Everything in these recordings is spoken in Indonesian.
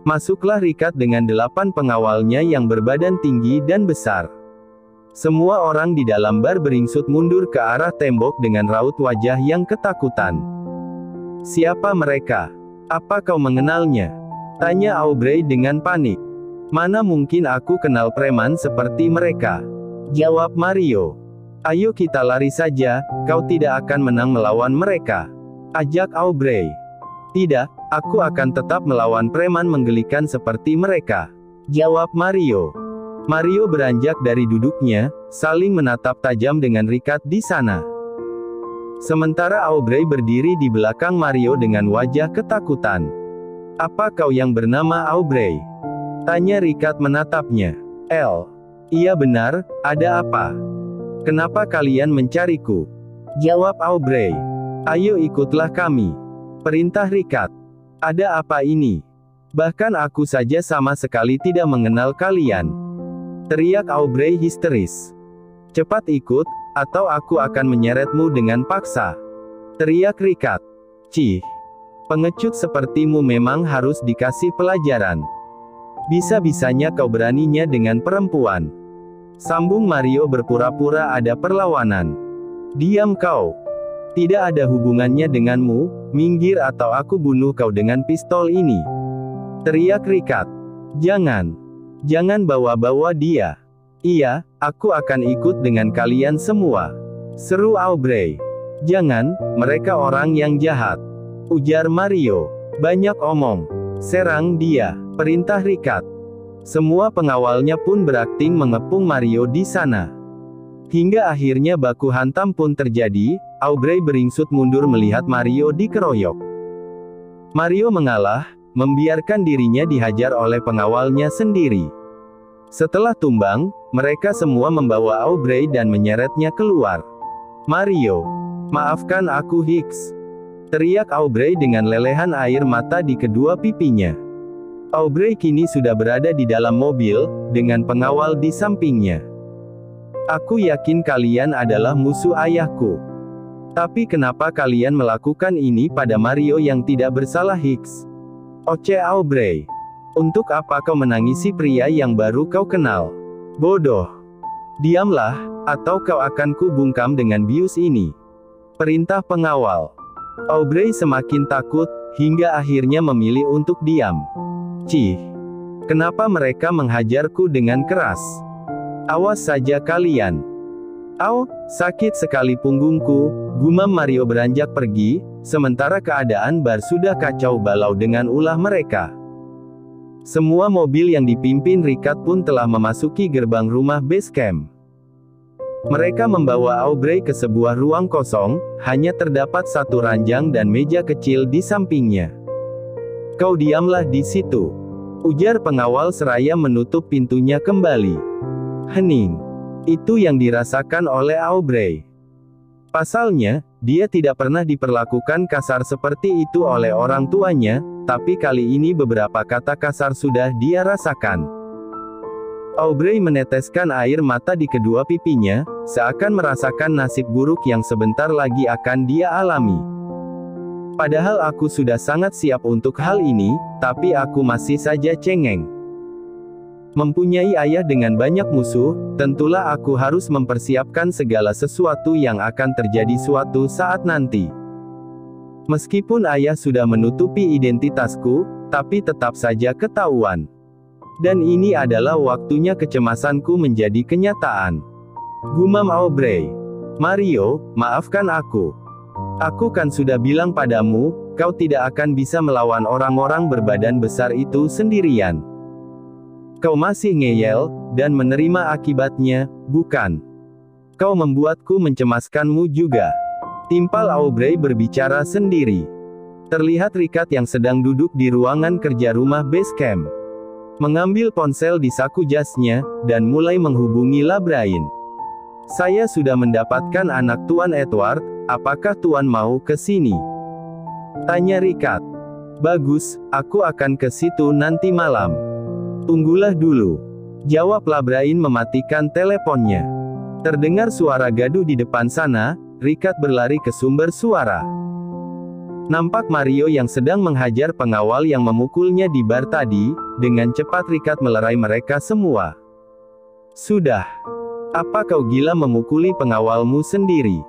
Masuklah Rikat dengan 8 pengawalnya yang berbadan tinggi dan besar. Semua orang di dalam bar beringsut mundur ke arah tembok dengan raut wajah yang ketakutan. "Siapa mereka? Apa kau mengenalnya?" tanya Aubrey dengan panik. "Mana mungkin aku kenal preman seperti mereka?" jawab Mario. "Ayo kita lari saja, kau tidak akan menang melawan mereka," ajak Aubrey. "Tidak, aku akan tetap melawan preman menggelikan seperti mereka," jawab Mario. Mario beranjak dari duduknya, saling menatap tajam dengan Rikat di sana. Sementara Aubrey berdiri di belakang Mario dengan wajah ketakutan. "Apa kau yang bernama Aubrey?" tanya Rikat menatapnya. Iya benar, ada apa? Kenapa kalian mencariku?" jawab Aubrey. "Ayo ikutlah kami," perintah Rikat. "Ada apa ini? Bahkan aku saja sama sekali tidak mengenal kalian," teriak Aubrey histeris. "Cepat ikut, atau aku akan menyeretmu dengan paksa," teriak Rikat. "Cih, pengecut sepertimu memang harus dikasih pelajaran. Bisa-bisanya kau beraninya dengan perempuan," sambung Mario berpura-pura ada perlawanan. "Diam kau. Tidak ada hubungannya denganmu, minggir atau aku bunuh kau dengan pistol ini," teriak Rikat. Jangan bawa-bawa dia." "Iya, aku akan ikut dengan kalian semua," seru Aubrey. "Jangan, mereka orang yang jahat," ujar Mario. "Banyak omong. Serang dia," perintah Rikat. Semua pengawalnya pun berakting mengepung Mario di sana. Hingga akhirnya baku hantam pun terjadi, Aubrey beringsut mundur melihat Mario dikeroyok. Mario mengalah, membiarkan dirinya dihajar oleh pengawalnya sendiri. Setelah tumbang, mereka semua membawa Aubrey dan menyeretnya keluar. "Mario, maafkan aku Hicks," teriak Aubrey dengan lelehan air mata di kedua pipinya. Aubrey kini sudah berada di dalam mobil, dengan pengawal di sampingnya. "Aku yakin kalian adalah musuh ayahku. Tapi kenapa kalian melakukan ini pada Mario yang tidak bersalah Hicks?" oceh Aubrey. "Untuk apa kau menangisi pria yang baru kau kenal? Bodoh. Diamlah, atau kau akan kubungkam dengan bius ini," perintah pengawal. Aubrey semakin takut, hingga akhirnya memilih untuk diam. "Cih, kenapa mereka menghajarku dengan keras? Awas saja kalian. Au, sakit sekali punggungku," gumam Mario beranjak pergi, sementara keadaan bar sudah kacau balau dengan ulah mereka. Semua mobil yang dipimpin Rikat pun telah memasuki gerbang rumah base camp. Mereka membawa Aubrey ke sebuah ruang kosong, hanya terdapat satu ranjang dan meja kecil di sampingnya. "Kau diamlah di situ," ujar pengawal seraya menutup pintunya kembali. Hening. Itu yang dirasakan oleh Aubrey. Pasalnya, dia tidak pernah diperlakukan kasar seperti itu oleh orang tuanya, tapi kali ini beberapa kata kasar sudah dia rasakan. Aubrey meneteskan air mata di kedua pipinya, seakan merasakan nasib buruk yang sebentar lagi akan dia alami. "Padahal aku sudah sangat siap untuk hal ini, tapi aku masih saja cengeng. Mempunyai ayah dengan banyak musuh, tentulah aku harus mempersiapkan segala sesuatu yang akan terjadi suatu saat nanti. Meskipun ayah sudah menutupi identitasku, tapi tetap saja ketahuan. Dan ini adalah waktunya kecemasanku menjadi kenyataan," gumam Aubrey. "Mario, maafkan aku. Aku kan sudah bilang padamu, kau tidak akan bisa melawan orang-orang berbadan besar itu sendirian. Kau masih ngeyel, dan menerima akibatnya, bukan? Kau membuatku mencemaskanmu juga," timpal Aubrey berbicara sendiri. Terlihat Rikat yang sedang duduk di ruangan kerja rumah base camp, mengambil ponsel di saku jasnya, dan mulai menghubungi Labrain. "Saya sudah mendapatkan anak Tuan Edward, apakah Tuan mau ke sini?" tanya Rikat. "Bagus, aku akan ke situ nanti malam." "Tunggulah dulu," jawab Labrain mematikan teleponnya. Terdengar suara gaduh di depan sana, Rikat berlari ke sumber suara. Nampak Mario yang sedang menghajar pengawal yang memukulnya di bar tadi. Dengan cepat Ricard melerai mereka semua. Sudah. Apa kau gila memukuli pengawalmu sendiri?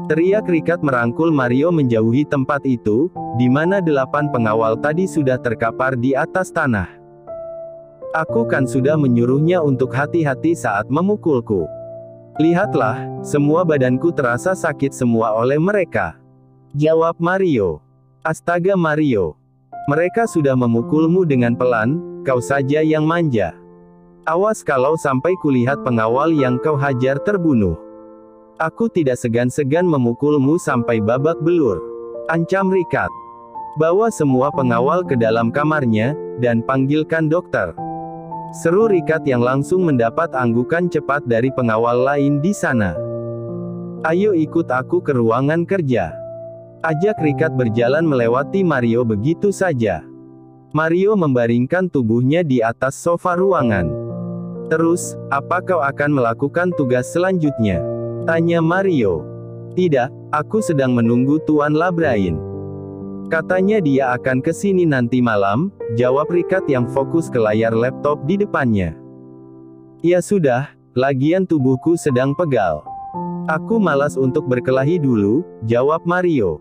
Teriak Ricard merangkul Mario menjauhi tempat itu, di mana 8 pengawal tadi sudah terkapar di atas tanah. Aku kan sudah menyuruhnya untuk hati-hati saat memukulku. Lihatlah, semua badanku terasa sakit semua oleh mereka. Jawab Mario. Astaga Mario. Mereka sudah memukulmu dengan pelan, kau saja yang manja. Awas kalau sampai kulihat pengawal yang kau hajar terbunuh. Aku tidak segan-segan memukulmu sampai babak belur. Ancam Ricard. Bawa semua pengawal ke dalam kamarnya, dan panggilkan dokter. Seru Ricard yang langsung mendapat anggukan cepat dari pengawal lain di sana. Ayo ikut aku ke ruangan kerja. Ajak Ricard berjalan melewati Mario begitu saja. Mario membaringkan tubuhnya di atas sofa ruangan. Terus, apa kau akan melakukan tugas selanjutnya? Tanya Mario. Tidak, aku sedang menunggu Tuan Labrain. Katanya dia akan ke sini nanti malam, jawab Ricard yang fokus ke layar laptop di depannya. Ya sudah, lagian tubuhku sedang pegal. Aku malas untuk berkelahi dulu, jawab Mario.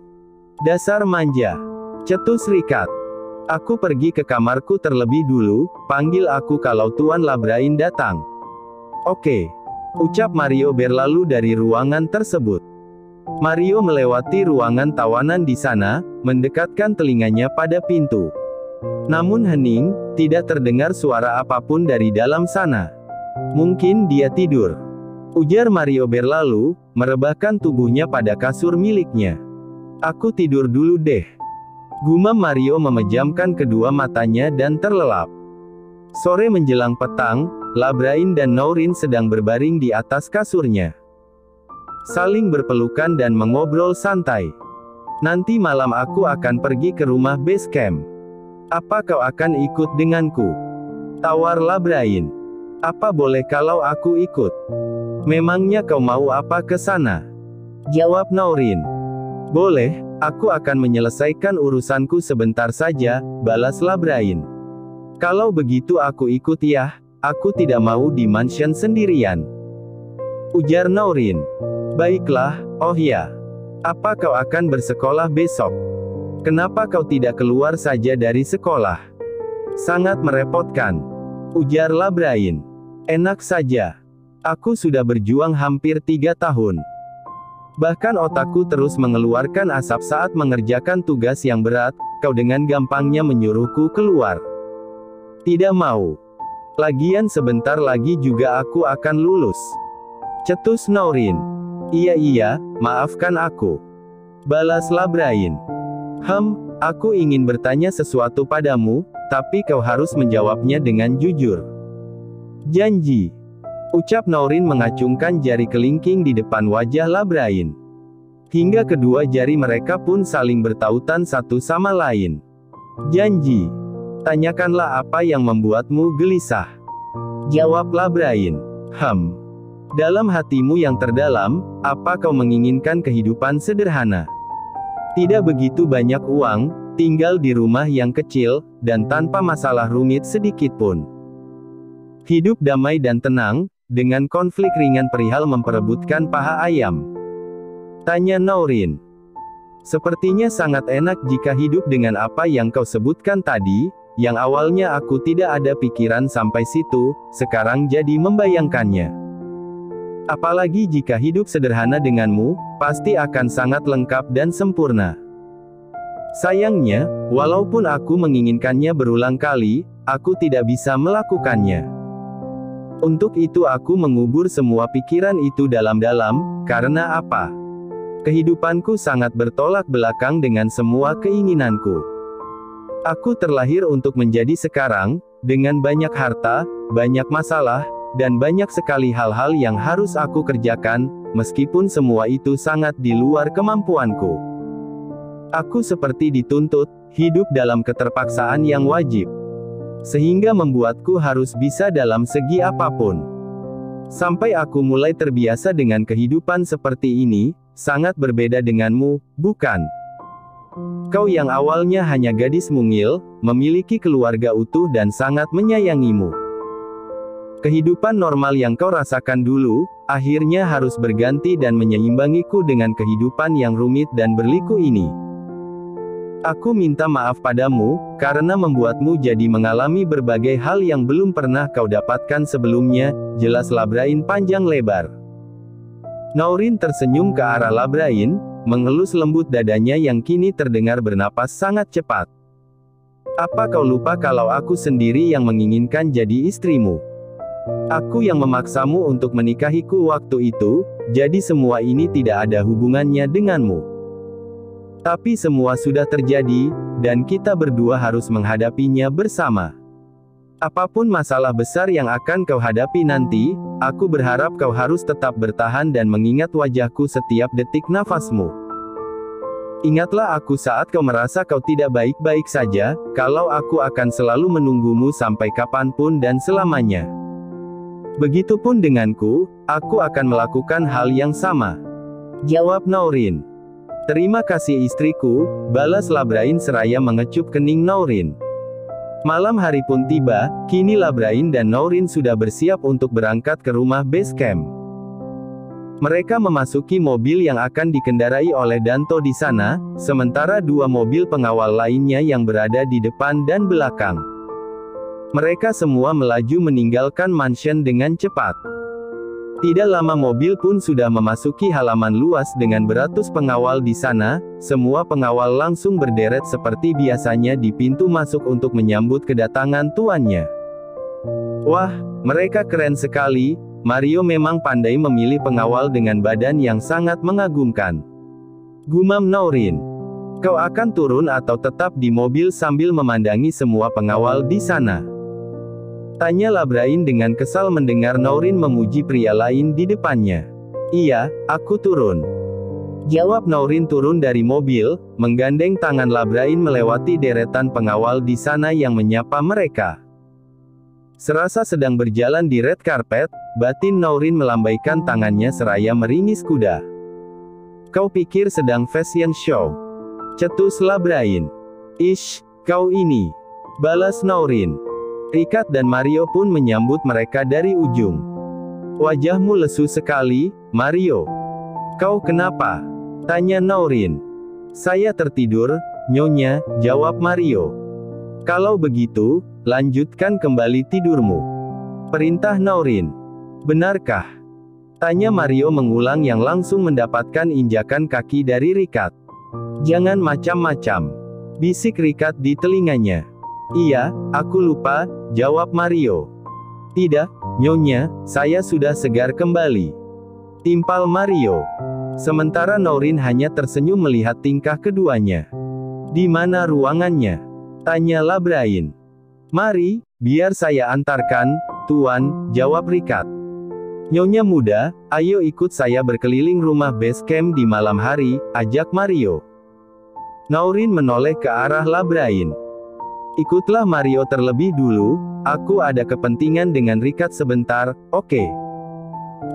Dasar manja. Cetus Ricard. Aku pergi ke kamarku terlebih dulu, panggil aku kalau Tuan Labrain datang. Oke. Ucap Mario berlalu dari ruangan tersebut. Mario melewati ruangan tawanan di sana, mendekatkan telinganya pada pintu. Namun hening, tidak terdengar suara apapun dari dalam sana. Mungkin dia tidur. Ujar Mario berlalu, merebahkan tubuhnya pada kasur miliknya. Aku tidur dulu deh. Gumam Mario memejamkan kedua matanya dan terlelap. Sore menjelang petang, Labrain dan Nourin sedang berbaring di atas kasurnya. Saling berpelukan dan mengobrol santai. Nanti malam aku akan pergi ke rumah base camp. Apa kau akan ikut denganku? Tawar Labrain. Apa boleh kalau aku ikut? Memangnya kau mau apa ke sana? Jawab Nourin. Boleh, aku akan menyelesaikan urusanku sebentar saja, balas Labrain. Kalau begitu aku ikut ya, aku tidak mau di mansion sendirian. Ujar Nourin. Baiklah, oh ya. Apa kau akan bersekolah besok? Kenapa kau tidak keluar saja dari sekolah? Sangat merepotkan. Ujar Labrain. Enak saja. Aku sudah berjuang hampir 3 tahun. Bahkan otakku terus mengeluarkan asap saat mengerjakan tugas yang berat, kau dengan gampangnya menyuruhku keluar. Tidak mau. Lagian sebentar lagi juga aku akan lulus. Cetus Nourin. Iya, maafkan aku. Balas Labrain. Aku ingin bertanya sesuatu padamu, tapi kau harus menjawabnya dengan jujur. Janji. Ucap Nourin mengacungkan jari kelingking di depan wajah Labrain. Hingga kedua jari mereka pun saling bertautan satu sama lain. Janji. Tanyakanlah apa yang membuatmu gelisah. Jawab Labrain. Dalam hatimu yang terdalam, apa kau menginginkan kehidupan sederhana? Tidak begitu banyak uang, tinggal di rumah yang kecil, dan tanpa masalah rumit sedikit pun. Hidup damai dan tenang, dengan konflik ringan perihal memperebutkan paha ayam. Tanya Nourin. Sepertinya sangat enak jika hidup dengan apa yang kau sebutkan tadi, yang awalnya aku tidak ada pikiran sampai situ, sekarang jadi membayangkannya. Apalagi jika hidup sederhana denganmu, pasti akan sangat lengkap dan sempurna. Sayangnya, walaupun aku menginginkannya berulang kali, aku tidak bisa melakukannya. Untuk itu aku mengubur semua pikiran itu dalam-dalam, karena apa? Kehidupanku sangat bertolak belakang dengan semua keinginanku. Aku terlahir untuk menjadi sekarang, dengan banyak harta, banyak masalah, dan banyak sekali hal-hal yang harus aku kerjakan, meskipun semua itu sangat di luar kemampuanku. Aku seperti dituntut, hidup dalam keterpaksaan yang wajib. Sehingga membuatku harus bisa dalam segi apapun. Sampai aku mulai terbiasa dengan kehidupan seperti ini, sangat berbeda denganmu, bukan? Kau yang awalnya hanya gadis mungil, memiliki keluarga utuh dan sangat menyayangimu. Kehidupan normal yang kau rasakan dulu, akhirnya harus berganti dan menyeimbangiku dengan kehidupan yang rumit dan berliku ini. Aku minta maaf padamu, karena membuatmu jadi mengalami berbagai hal yang belum pernah kau dapatkan sebelumnya, jelaslah Brain panjang lebar. Naurin tersenyum ke arah Labrain, mengelus lembut dadanya yang kini terdengar bernapas sangat cepat. Apa kau lupa kalau aku sendiri yang menginginkan jadi istrimu? Aku yang memaksamu untuk menikahiku waktu itu, jadi semua ini tidak ada hubungannya denganmu. Tapi semua sudah terjadi, dan kita berdua harus menghadapinya bersama. Apapun masalah besar yang akan kau hadapi nanti, aku berharap kau harus tetap bertahan dan mengingat wajahku setiap detik nafasmu. Ingatlah aku saat kau merasa kau tidak baik-baik saja, kalau aku akan selalu menunggumu sampai kapanpun dan selamanya. Begitupun denganku, aku akan melakukan hal yang sama. Jawab Naurin. Terima kasih istriku, balas Labrain seraya mengecup kening Naurin. Malam hari pun tiba, kini Labrain dan Naurin sudah bersiap untuk berangkat ke rumah base camp. Mereka memasuki mobil yang akan dikendarai oleh Danto di sana, sementara dua mobil pengawal lainnya yang berada di depan dan belakang. Mereka semua melaju meninggalkan mansion dengan cepat. Tidak lama mobil pun sudah memasuki halaman luas dengan beratus pengawal di sana, semua pengawal langsung berderet seperti biasanya di pintu masuk untuk menyambut kedatangan tuannya. Wah, mereka keren sekali, Mario memang pandai memilih pengawal dengan badan yang sangat mengagumkan. Gumam Naurin. Kau akan turun atau tetap di mobil sambil memandangi semua pengawal di sana? Tanya Labrain dengan kesal mendengar Naurin memuji pria lain di depannya. Iya, aku turun. Jawab Naurin turun dari mobil, menggandeng tangan Labrain melewati deretan pengawal di sana yang menyapa mereka. Serasa sedang berjalan di red carpet, batin Naurin melambaikan tangannya seraya meringis kuda. Kau pikir sedang fashion show? Cetus Labrain. Ish, kau ini. Balas Naurin. Rikat dan Mario pun menyambut mereka dari ujung. Wajahmu lesu sekali, Mario. Kau kenapa? Tanya Naurin. Saya tertidur, Nyonya, jawab Mario. Kalau begitu, lanjutkan kembali tidurmu. Perintah Naurin. Benarkah? Tanya Mario mengulang yang langsung mendapatkan injakan kaki dari Rikat. Jangan macam-macam. Bisik Rikat di telinganya. Iya, aku lupa, jawab Mario. Tidak, Nyonya, saya sudah segar kembali. Timpal Mario. Sementara Naurin hanya tersenyum melihat tingkah keduanya. Di mana ruangannya? Tanya Labrain. Mari, biar saya antarkan, Tuan, jawab Rikat. Nyonya muda, ayo ikut saya berkeliling rumah base camp di malam hari, ajak Mario. Naurin menoleh ke arah Labrain. Ikutlah Mario terlebih dulu, aku ada kepentingan dengan Rikat sebentar, oke?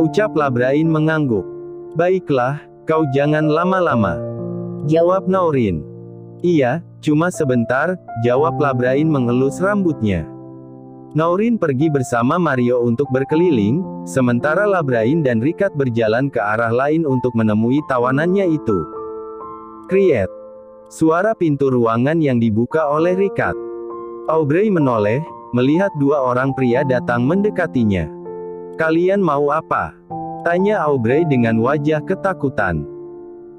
Ucap Labrain mengangguk. Baiklah, kau jangan lama-lama. Jawab Naurin. Iya, cuma sebentar, jawab Labrain mengelus rambutnya. Naurin pergi bersama Mario untuk berkeliling, sementara Labrain dan Rikat berjalan ke arah lain untuk menemui tawanannya itu. Kriet. Suara pintu ruangan yang dibuka oleh Rikat. Aubrey menoleh, melihat dua orang pria datang mendekatinya. Kalian mau apa? Tanya Aubrey dengan wajah ketakutan.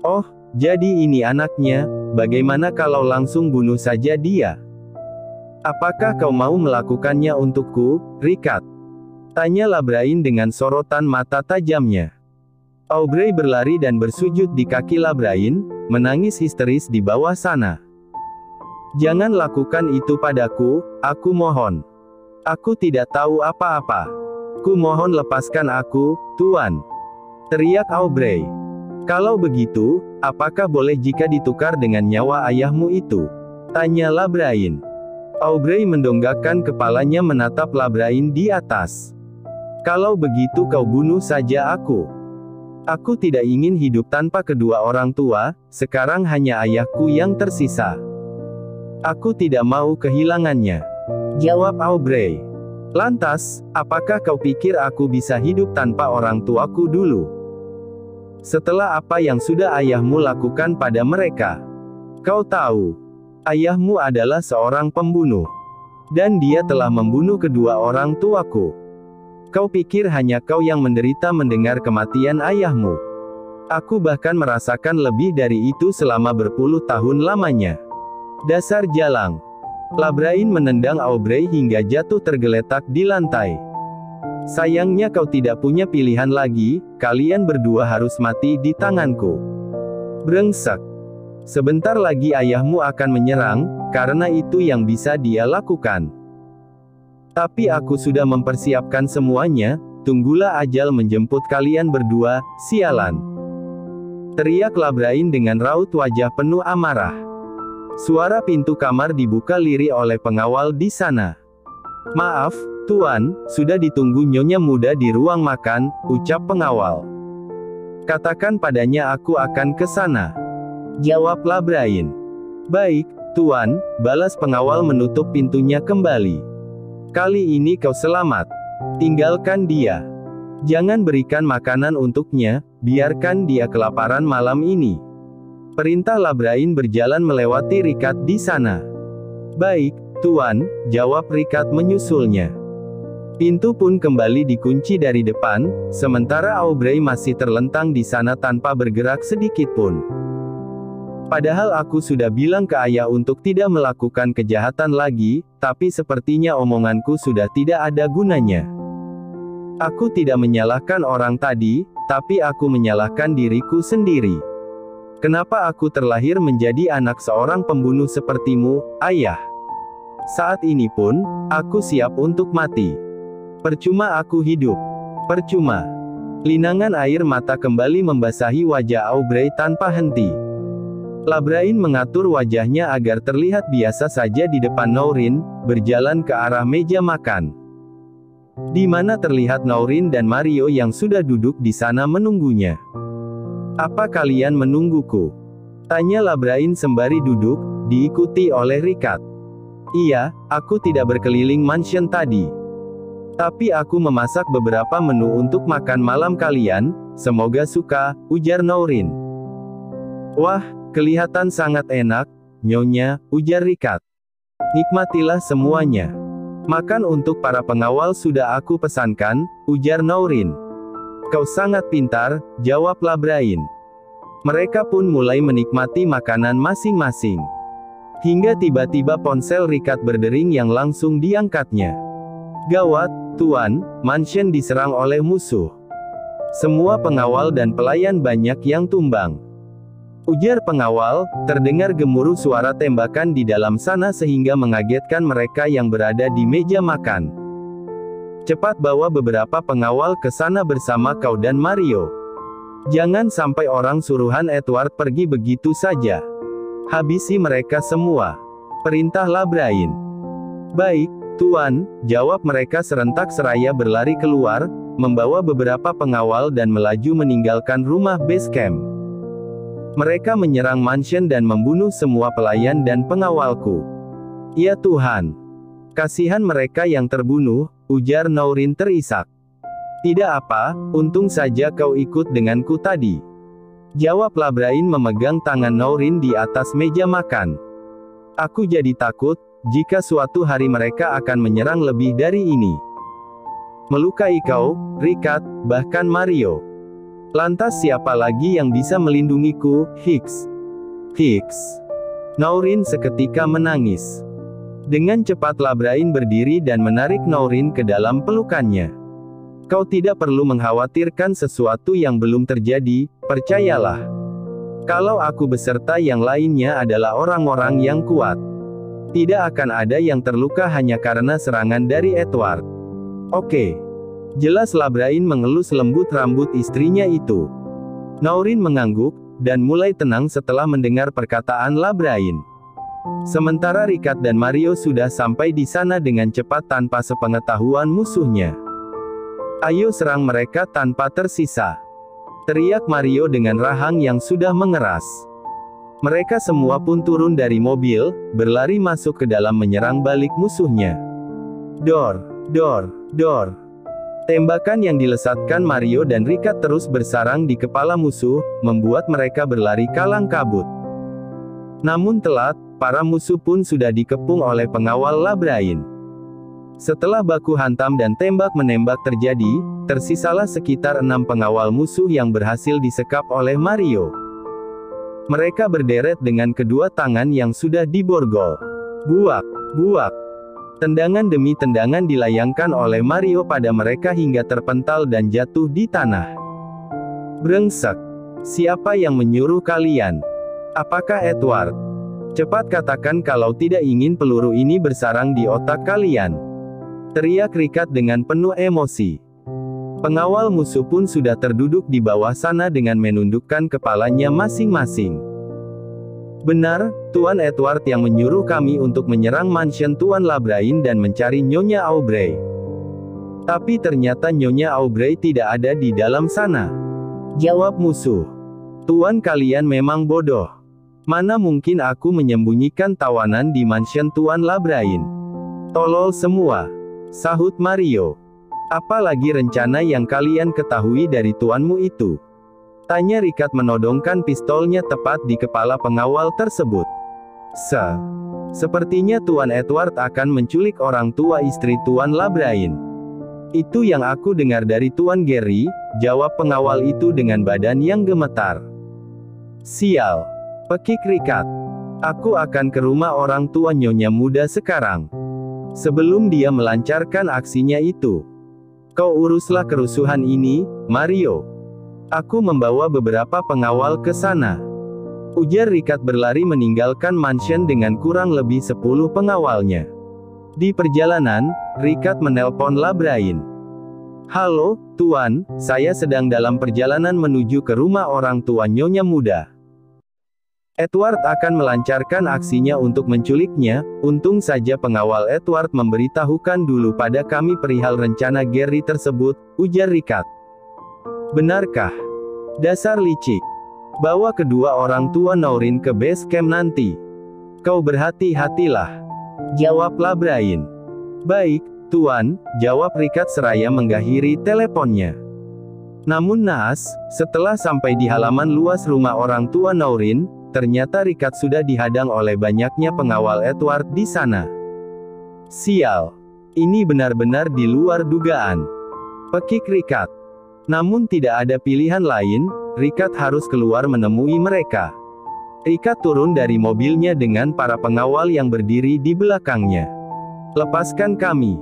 Oh, jadi ini anaknya, bagaimana kalau langsung bunuh saja dia? Apakah kau mau melakukannya untukku, Rikat? Tanya Labrain dengan sorotan mata tajamnya. Aubrey berlari dan bersujud di kaki Labrain, menangis histeris di bawah sana. Jangan lakukan itu padaku, aku mohon. Aku tidak tahu apa-apa. Ku mohon lepaskan aku, Tuan. Teriak Aubrey. Kalau begitu, apakah boleh jika ditukar dengan nyawa ayahmu itu? Tanya Labrain. Aubrey mendongakkan kepalanya menatap Labrain di atas. Kalau begitu kau bunuh saja aku. Aku tidak ingin hidup tanpa kedua orang tua, sekarang hanya ayahku yang tersisa. Aku tidak mau kehilangannya. Jawab Aubrey. Lantas, apakah kau pikir aku bisa hidup tanpa orang tuaku dulu? Setelah apa yang sudah ayahmu lakukan pada mereka? Kau tahu, ayahmu adalah seorang pembunuh. Dan dia telah membunuh kedua orang tuaku. Kau pikir hanya kau yang menderita mendengar kematian ayahmu? Aku bahkan merasakan lebih dari itu selama berpuluh tahun lamanya. Dasar jalang. Labrain menendang Aubrey hingga jatuh tergeletak di lantai. Sayangnya kau tidak punya pilihan lagi, kalian berdua harus mati di tanganku. Brengsek. Sebentar lagi ayahmu akan menyerang, karena itu yang bisa dia lakukan. Tapi aku sudah mempersiapkan semuanya, tunggulah ajal menjemput kalian berdua, sialan. Teriak Labrain dengan raut wajah penuh amarah. Suara pintu kamar dibuka lirih oleh pengawal di sana. Maaf, Tuan, sudah ditunggu nyonya muda di ruang makan, ucap pengawal. Katakan padanya aku akan ke sana. Jawab Labrain. Baik, Tuan, balas pengawal menutup pintunya kembali. Kali ini kau selamat. Tinggalkan dia. Jangan berikan makanan untuknya, biarkan dia kelaparan malam ini. Perintah Labrain berjalan melewati Rikat di sana. Baik, Tuan, jawab Rikat menyusulnya. Pintu pun kembali dikunci dari depan, sementara Aubrey masih terlentang di sana tanpa bergerak sedikit pun. Padahal aku sudah bilang ke ayah untuk tidak melakukan kejahatan lagi, tapi sepertinya omonganku sudah tidak ada gunanya. Aku tidak menyalahkan orang tadi, tapi aku menyalahkan diriku sendiri. Kenapa aku terlahir menjadi anak seorang pembunuh sepertimu, ayah? Saat ini pun, aku siap untuk mati. Percuma aku hidup. Percuma. Linangan air mata kembali membasahi wajah Aubrey tanpa henti. Labrain mengatur wajahnya agar terlihat biasa saja di depan Nourin, berjalan ke arah meja makan. Di mana terlihat Nourin dan Mario yang sudah duduk di sana menunggunya. Apa kalian menungguku? Tanya Labrain sembari duduk, diikuti oleh Rikat. Iya, aku tidak berkeliling mansion tadi. Tapi aku memasak beberapa menu untuk makan malam kalian, semoga suka, ujar Nourin. Wah, kelihatan sangat enak, nyonya, ujar Rikat. Nikmatilah semuanya. Makan untuk para pengawal sudah aku pesankan, ujar Nourin. Kau sangat pintar, jawab Labrain. Mereka pun mulai menikmati makanan masing-masing. Hingga tiba-tiba ponsel Rikat berdering yang langsung diangkatnya. Gawat, Tuan, mansion diserang oleh musuh. Semua pengawal dan pelayan banyak yang tumbang. Ujar pengawal, terdengar gemuruh suara tembakan di dalam sana sehingga mengagetkan mereka yang berada di meja makan. Cepat bawa beberapa pengawal ke sana bersama kau dan Mario. Jangan sampai orang suruhan Edward pergi begitu saja. Habisi mereka semua. Perintah Labrain. Baik, Tuan, jawab mereka serentak seraya berlari keluar, membawa beberapa pengawal dan melaju meninggalkan rumah base camp. Mereka menyerang mansion dan membunuh semua pelayan dan pengawalku. Ya Tuhan. Kasihan mereka yang terbunuh, ujar Nourin terisak. Tidak apa, untung saja kau ikut denganku tadi. Jawab Labrain memegang tangan Nourin di atas meja makan. Aku jadi takut, jika suatu hari mereka akan menyerang lebih dari ini. Melukai kau, Rikat, bahkan Mario. Lantas siapa lagi yang bisa melindungiku, Hicks? Hicks. Nourin seketika menangis. Dengan cepat Labrain berdiri dan menarik Nourin ke dalam pelukannya. Kau tidak perlu mengkhawatirkan sesuatu yang belum terjadi, percayalah. Kalau aku beserta yang lainnya adalah orang-orang yang kuat. Tidak akan ada yang terluka hanya karena serangan dari Edward. Oke. Jelas Labrain mengelus lembut rambut istrinya itu. Nourin mengangguk, dan mulai tenang setelah mendengar perkataan Labrain. Sementara Rikat dan Mario sudah sampai di sana dengan cepat tanpa sepengetahuan musuhnya. Ayo serang mereka tanpa tersisa. teriak Mario dengan rahang yang sudah mengeras. Mereka semua pun turun dari mobil, berlari masuk ke dalam menyerang balik musuhnya. Dor, dor, dor. Tembakan yang dilesatkan Mario dan Ricard terus bersarang di kepala musuh, membuat mereka berlari kalang kabut. Namun telat, para musuh pun sudah dikepung oleh pengawal Labrain. Setelah baku hantam dan tembak-menembak terjadi, tersisalah sekitar 6 pengawal musuh yang berhasil disekap oleh Mario. Mereka berderet dengan kedua tangan yang sudah diborgol. Buak, buak. Tendangan demi tendangan dilayangkan oleh Mario pada mereka hingga terpental dan jatuh di tanah. Brengsek. Siapa yang menyuruh kalian? Apakah Edward? Cepat katakan kalau tidak ingin peluru ini bersarang di otak kalian. Teriak Ricard dengan penuh emosi. Pengawal musuh pun sudah terduduk di bawah sana dengan menundukkan kepalanya masing-masing. Benar, Tuan Edward yang menyuruh kami untuk menyerang mansion Tuan Labrain dan mencari Nyonya Aubrey. Tapi ternyata Nyonya Aubrey tidak ada di dalam sana. Jawab musuh. Tuan, kalian memang bodoh. Mana mungkin aku menyembunyikan tawanan di mansion Tuan Labrain. Tolol semua. Sahut Mario. Apalagi rencana yang kalian ketahui dari tuanmu itu? Tanya Ricard menodongkan pistolnya tepat di kepala pengawal tersebut. Sepertinya Tuan Edward akan menculik orang tua istri Tuan Labrain. Itu yang aku dengar dari Tuan Gary, jawab pengawal itu dengan badan yang gemetar. Sial. Pekik Ricard. Aku akan ke rumah orang tua Nyonya muda sekarang. Sebelum dia melancarkan aksinya itu. Kau uruslah kerusuhan ini, Mario. Aku membawa beberapa pengawal ke sana. Ujar Ricard berlari meninggalkan mansion dengan kurang lebih 10 pengawalnya. Di perjalanan, Ricard menelpon Labrain. Halo, Tuan, saya sedang dalam perjalanan menuju ke rumah orang tua Nyonya muda. Edward akan melancarkan aksinya untuk menculiknya, untung saja pengawal Edward memberitahukan dulu pada kami perihal rencana Gary tersebut, ujar Ricard. Benarkah? Dasar licik. Bawa kedua orang tua Norrin ke base camp nanti. Kau berhati-hatilah. Jawab Labrain. Baik, Tuan, jawab Ricard seraya mengakhiri teleponnya. Namun naas, setelah sampai di halaman luas rumah orang tua Norrin, ternyata Ricard sudah dihadang oleh banyaknya pengawal Edward di sana. Sial. Ini benar-benar di luar dugaan. Pekik Ricard. Namun tidak ada pilihan lain, Ricard harus keluar menemui mereka. Ricard turun dari mobilnya dengan para pengawal yang berdiri di belakangnya. Lepaskan kami.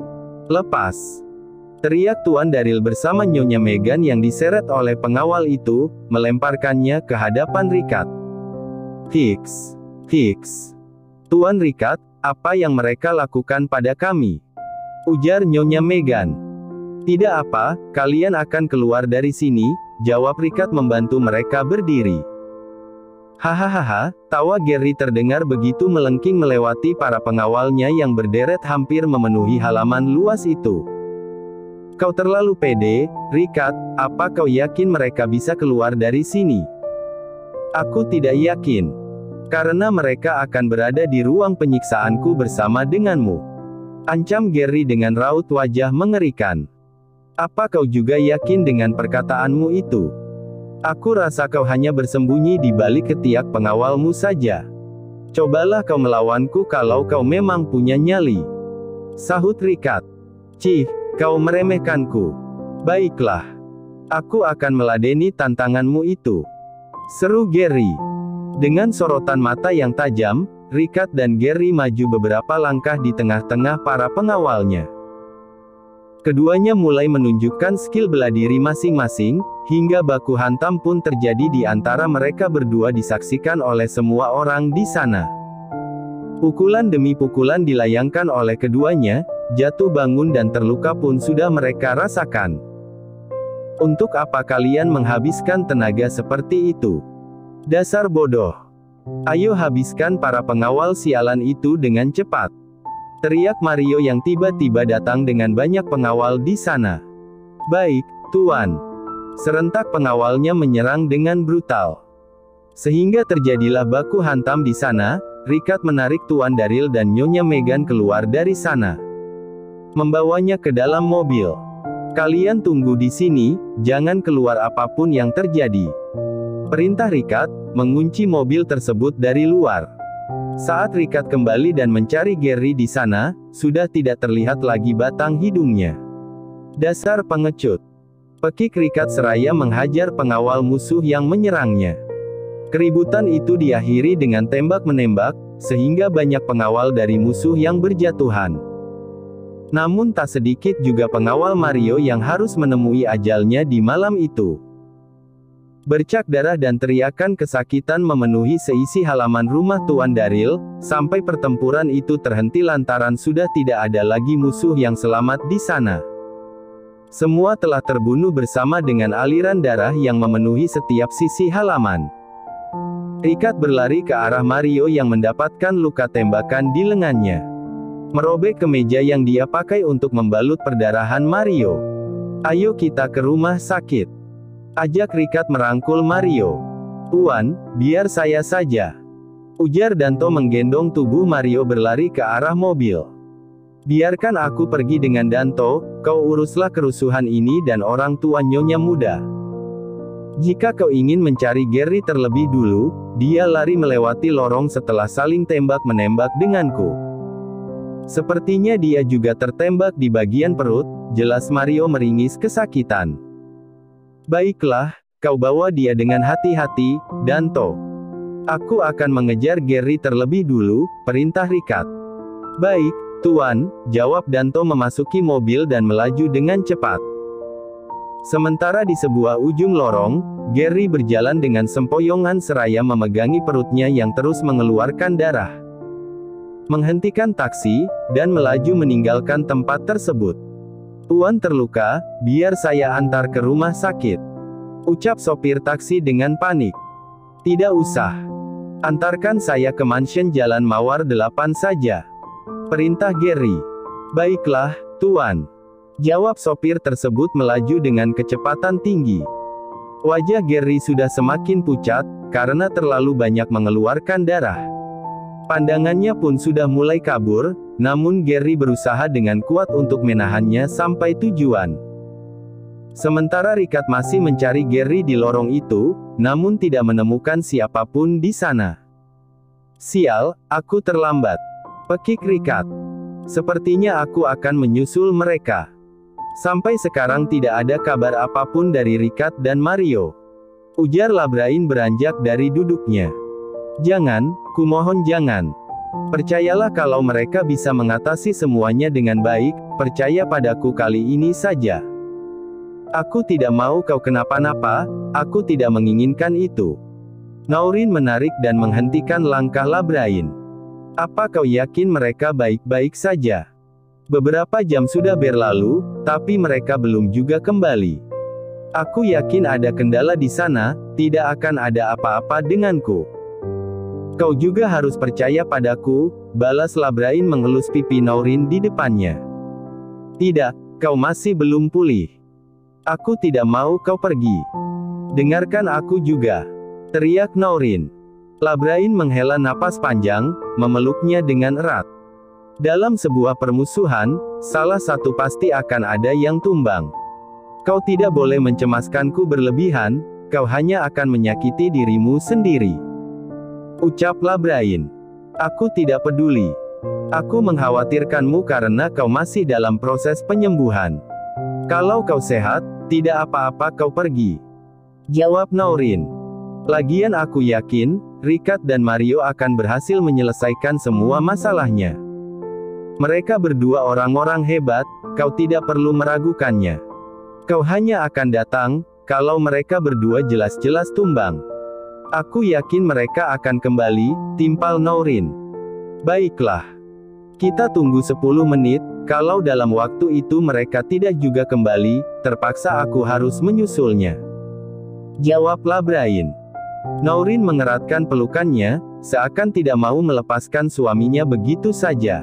Lepas. Teriak Tuan Daryl bersama Nyonya Megan yang diseret oleh pengawal itu, melemparkannya ke hadapan Ricard. Hicks. Tuan Ricard, apa yang mereka lakukan pada kami? Ujar Nyonya Megan. Tidak apa, kalian akan keluar dari sini, jawab Ricard membantu mereka berdiri. Hahaha, tawa Gary terdengar begitu melengking melewati para pengawalnya yang berderet hampir memenuhi halaman luas itu. Kau terlalu pede, Ricard, apa kau yakin mereka bisa keluar dari sini? Aku tidak yakin. Karena mereka akan berada di ruang penyiksaanku bersama denganmu. Ancam Gary dengan raut wajah mengerikan. Apa kau juga yakin dengan perkataanmu itu? Aku rasa kau hanya bersembunyi di balik ketiak pengawalmu saja. Cobalah kau melawanku kalau kau memang punya nyali. Sahut Ricard. Cih, kau meremehkanku. Baiklah. Aku akan meladeni tantanganmu itu. Seru Gary. Dengan sorotan mata yang tajam, Ricard dan Gary maju beberapa langkah di tengah-tengah para pengawalnya. Keduanya mulai menunjukkan skill bela diri masing-masing, hingga baku hantam pun terjadi di antara mereka berdua disaksikan oleh semua orang di sana. Pukulan demi pukulan dilayangkan oleh keduanya, jatuh bangun dan terluka pun sudah mereka rasakan. Untuk apa kalian menghabiskan tenaga seperti itu? Dasar bodoh. Ayo habiskan para pengawal sialan itu dengan cepat. Teriak Mario yang tiba-tiba datang dengan banyak pengawal di sana. Baik, Tuan. Serentak pengawalnya menyerang dengan brutal. Sehingga terjadilah baku hantam di sana. Ricard menarik Tuan Daryl dan Nyonya Megan keluar dari sana, membawanya ke dalam mobil. Kalian tunggu di sini, jangan keluar apapun yang terjadi. Perintah Ricard, mengunci mobil tersebut dari luar. Saat Ricard kembali dan mencari Gary di sana, sudah tidak terlihat lagi batang hidungnya. Dasar pengecut. Pekik Ricard seraya menghajar pengawal musuh yang menyerangnya. Keributan itu diakhiri dengan tembak-menembak, sehingga banyak pengawal dari musuh yang berjatuhan. Namun tak sedikit juga pengawal Mario yang harus menemui ajalnya di malam itu. Bercak darah dan teriakan kesakitan memenuhi seisi halaman rumah Tuan Daryl, sampai pertempuran itu terhenti lantaran sudah tidak ada lagi musuh yang selamat di sana. Semua telah terbunuh bersama dengan aliran darah yang memenuhi setiap sisi halaman. Ricard berlari ke arah Mario yang mendapatkan luka tembakan di lengannya. Merobek kemeja yang dia pakai untuk membalut perdarahan Mario. Ayo kita ke rumah sakit. Ajak Ricard merangkul Mario. Tuan, biar saya saja. Ujar Danto menggendong tubuh Mario berlari ke arah mobil. Biarkan aku pergi dengan Danto, kau uruslah kerusuhan ini dan orang tua Nyonya muda. Jika kau ingin mencari Gary terlebih dulu, dia lari melewati lorong setelah saling tembak-menembak denganku. Sepertinya dia juga tertembak di bagian perut, jelas Mario meringis kesakitan. Baiklah, kau bawa dia dengan hati-hati, Danto. Aku akan mengejar Gary terlebih dulu, perintah Ricard. Baik, Tuan, jawab Danto memasuki mobil dan melaju dengan cepat. Sementara di sebuah ujung lorong, Gary berjalan dengan sempoyongan seraya memegangi perutnya yang terus mengeluarkan darah. Menghentikan taksi, dan melaju meninggalkan tempat tersebut. Tuan terluka, biar saya antar ke rumah sakit. Ucap sopir taksi dengan panik. Tidak usah. Antarkan saya ke mansion Jalan Mawar 8 saja. Perintah Gary. Baiklah, Tuan. Jawab sopir tersebut melaju dengan kecepatan tinggi. Wajah Gary sudah semakin pucat, karena terlalu banyak mengeluarkan darah. Pandangannya pun sudah mulai kabur, namun Gary berusaha dengan kuat untuk menahannya sampai tujuan. Sementara Ricard masih mencari Gary di lorong itu, namun tidak menemukan siapapun di sana. Sial, aku terlambat. Pekik Ricard. Sepertinya aku akan menyusul mereka. Sampai sekarang tidak ada kabar apapun dari Ricard dan Mario. Ujar Labrain beranjak dari duduknya. Jangan, kumohon jangan. Percayalah kalau mereka bisa mengatasi semuanya dengan baik, percaya padaku kali ini saja. Aku tidak mau kau kenapa-napa, aku tidak menginginkan itu. Naurin menarik dan menghentikan langkah Labrain. Apa kau yakin mereka baik-baik saja? Beberapa jam sudah berlalu, tapi mereka belum juga kembali. Aku yakin ada kendala di sana, tidak akan ada apa-apa denganku. Kau juga harus percaya padaku, balas Labrain mengelus pipi Naurin di depannya. Tidak, kau masih belum pulih. Aku tidak mau kau pergi. Dengarkan aku juga. Teriak Naurin. Labrain menghela napas panjang, memeluknya dengan erat. Dalam sebuah permusuhan, salah satu pasti akan ada yang tumbang. Kau tidak boleh mencemaskanku berlebihan, kau hanya akan menyakiti dirimu sendiri. Ucap Labrain. Aku tidak peduli. Aku mengkhawatirkanmu karena kau masih dalam proses penyembuhan. Kalau kau sehat, tidak apa-apa kau pergi. Jawab Naurin. Lagian aku yakin, Ricard dan Mario akan berhasil menyelesaikan semua masalahnya. Mereka berdua orang-orang hebat, kau tidak perlu meragukannya. Kau hanya akan datang, kalau mereka berdua jelas-jelas tumbang. Aku yakin mereka akan kembali, timpal Naurin. Baiklah. Kita tunggu 10 menit, kalau dalam waktu itu mereka tidak juga kembali, terpaksa aku harus menyusulnya. Jawab Labrain. Naurin mengeratkan pelukannya, seakan tidak mau melepaskan suaminya begitu saja.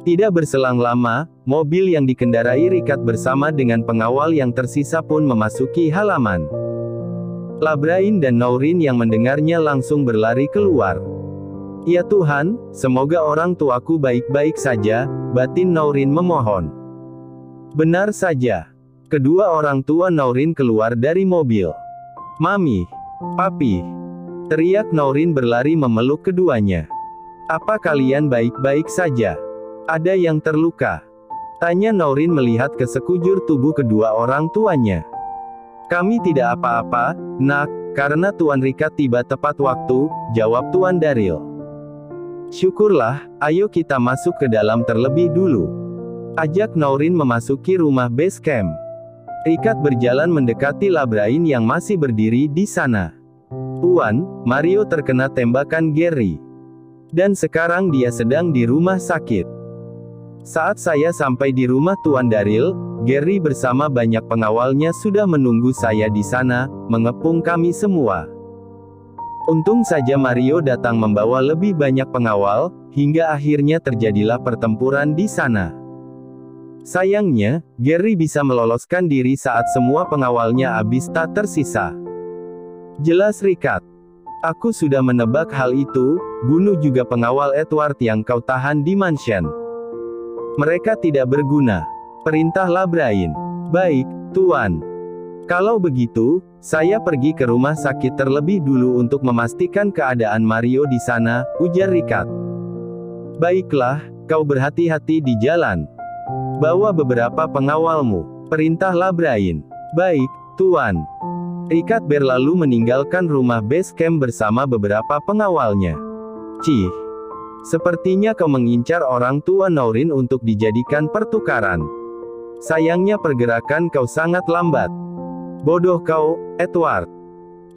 Tidak berselang lama, mobil yang dikendarai Ricard bersama dengan pengawal yang tersisa pun memasuki halaman. Labrain dan Nourin yang mendengarnya langsung berlari keluar. "Ya Tuhan, semoga orang tuaku baik-baik saja," batin Nourin memohon. Benar saja. Kedua orang tua Nourin keluar dari mobil. "Mami, Papi," teriak Nourin berlari memeluk keduanya. "Apa kalian baik-baik saja? Ada yang terluka?" tanya Nourin melihat ke sekujur tubuh kedua orang tuanya. "Kami tidak apa-apa, Nak, karena Tuan Ricard tiba tepat waktu," jawab Tuan Daryl. "Syukurlah, ayo kita masuk ke dalam terlebih dulu," ajak Nourin memasuki rumah base camp. Ricard berjalan mendekati Labrain yang masih berdiri di sana. "Tuan, Mario terkena tembakan Gary. Dan sekarang dia sedang di rumah sakit. Saat saya sampai di rumah Tuan Daryl, Gary bersama banyak pengawalnya sudah menunggu saya di sana, mengepung kami semua. Untung saja Mario datang membawa lebih banyak pengawal, hingga akhirnya terjadilah pertempuran di sana. Sayangnya, Gary bisa meloloskan diri saat semua pengawalnya habis tak tersisa." Jelas Ricard. "Aku sudah menebak hal itu, bunuh juga pengawal Edward yang kau tahan di mansion. Mereka tidak berguna," perintah Labrain. "Baik, Tuan. Kalau begitu, saya pergi ke rumah sakit terlebih dulu untuk memastikan keadaan Mario di sana," ujar Ricard. "Baiklah, kau berhati-hati di jalan. Bawa beberapa pengawalmu," perintah Labrain. "Baik, Tuan." Ricard berlalu meninggalkan rumah base camp bersama beberapa pengawalnya. "Cih, sepertinya kau mengincar orang tua Nourin untuk dijadikan pertukaran. Sayangnya pergerakan kau sangat lambat. Bodoh kau, Edward.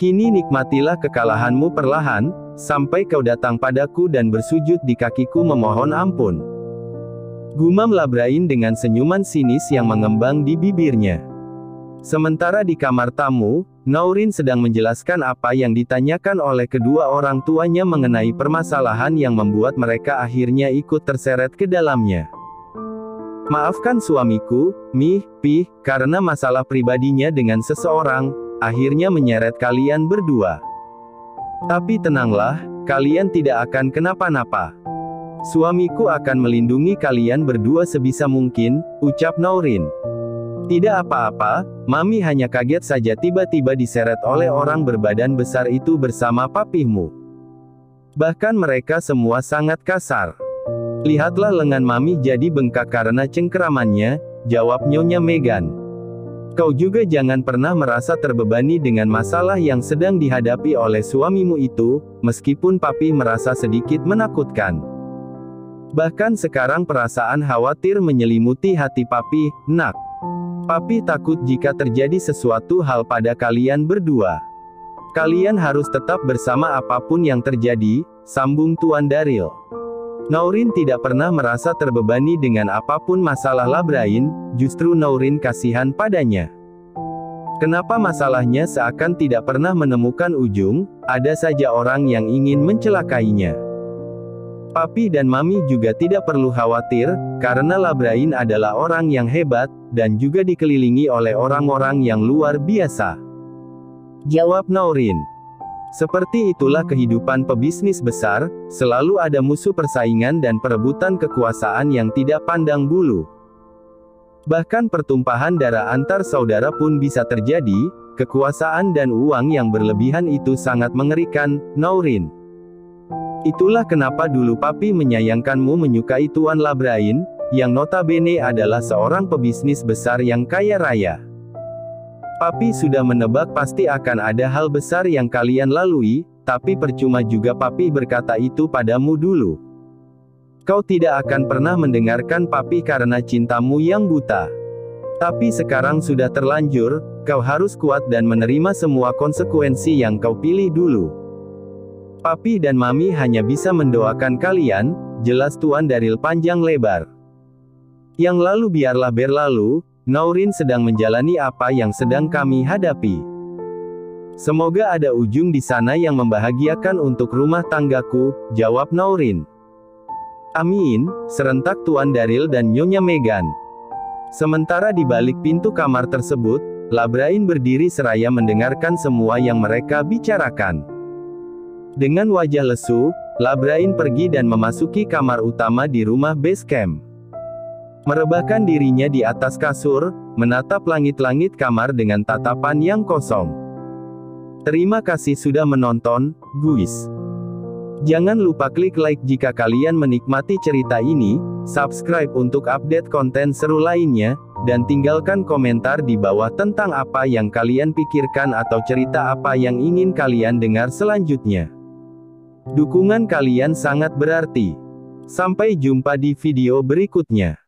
Kini nikmatilah kekalahanmu perlahan, sampai kau datang padaku dan bersujud di kakiku memohon ampun," gumam Labrain dengan senyuman sinis yang mengembang di bibirnya. Sementara di kamar tamu, Nourin sedang menjelaskan apa yang ditanyakan oleh kedua orang tuanya mengenai permasalahan yang membuat mereka akhirnya ikut terseret ke dalamnya. "Maafkan suamiku, Pih, karena masalah pribadinya dengan seseorang, akhirnya menyeret kalian berdua. Tapi tenanglah, kalian tidak akan kenapa-napa. Suamiku akan melindungi kalian berdua sebisa mungkin," ucap Nourin. "Tidak apa-apa, Mami hanya kaget saja tiba-tiba diseret oleh orang berbadan besar itu bersama papihmu. Bahkan mereka semua sangat kasar. Lihatlah lengan Mami jadi bengkak karena cengkeramannya," jawab Nyonya Megan. "Kau juga jangan pernah merasa terbebani dengan masalah yang sedang dihadapi oleh suamimu itu, meskipun Papi merasa sedikit menakutkan. Bahkan sekarang perasaan khawatir menyelimuti hati Papi, Nak. Papi takut jika terjadi sesuatu hal pada kalian berdua. Kalian harus tetap bersama apapun yang terjadi," sambung Tuan Daryl. Nourin tidak pernah merasa terbebani dengan apapun masalah Labrain, justru Nourin kasihan padanya. Kenapa masalahnya seakan tidak pernah menemukan ujung, ada saja orang yang ingin mencelakainya. Papi dan Mami juga tidak perlu khawatir, karena Labrain adalah orang yang hebat, dan juga dikelilingi oleh orang-orang yang luar biasa, jawab Nourin. Seperti itulah kehidupan pebisnis besar, selalu ada musuh persaingan dan perebutan kekuasaan yang tidak pandang bulu. Bahkan pertumpahan darah antar saudara pun bisa terjadi, kekuasaan dan uang yang berlebihan itu sangat mengerikan, Nourin. Itulah kenapa dulu Papi menyayangkanmu menyukai Tuan Labrain, yang notabene adalah seorang pebisnis besar yang kaya raya. Papi sudah menebak pasti akan ada hal besar yang kalian lalui, tapi percuma juga Papi berkata itu padamu dulu. Kau tidak akan pernah mendengarkan Papi karena cintamu yang buta. Tapi sekarang sudah terlanjur, kau harus kuat dan menerima semua konsekuensi yang kau pilih dulu. Papi dan Mami hanya bisa mendoakan kalian, jelas Tuan Daryl panjang lebar. Yang lalu biarlah berlalu, Nourin sedang menjalani apa yang sedang kami hadapi. Semoga ada ujung di sana yang membahagiakan untuk rumah tanggaku, jawab Nourin. Amin, serentak Tuan Daryl dan Nyonya Megan. Sementara di balik pintu kamar tersebut, Labrain berdiri seraya mendengarkan semua yang mereka bicarakan. Dengan wajah lesu, Labrain pergi dan memasuki kamar utama di rumah base camp. Merebahkan dirinya di atas kasur, menatap langit-langit kamar dengan tatapan yang kosong. Terima kasih sudah menonton, guys. Jangan lupa klik like jika kalian menikmati cerita ini, subscribe untuk update konten seru lainnya, dan tinggalkan komentar di bawah tentang apa yang kalian pikirkan atau cerita apa yang ingin kalian dengar selanjutnya. Dukungan kalian sangat berarti. Sampai jumpa di video berikutnya.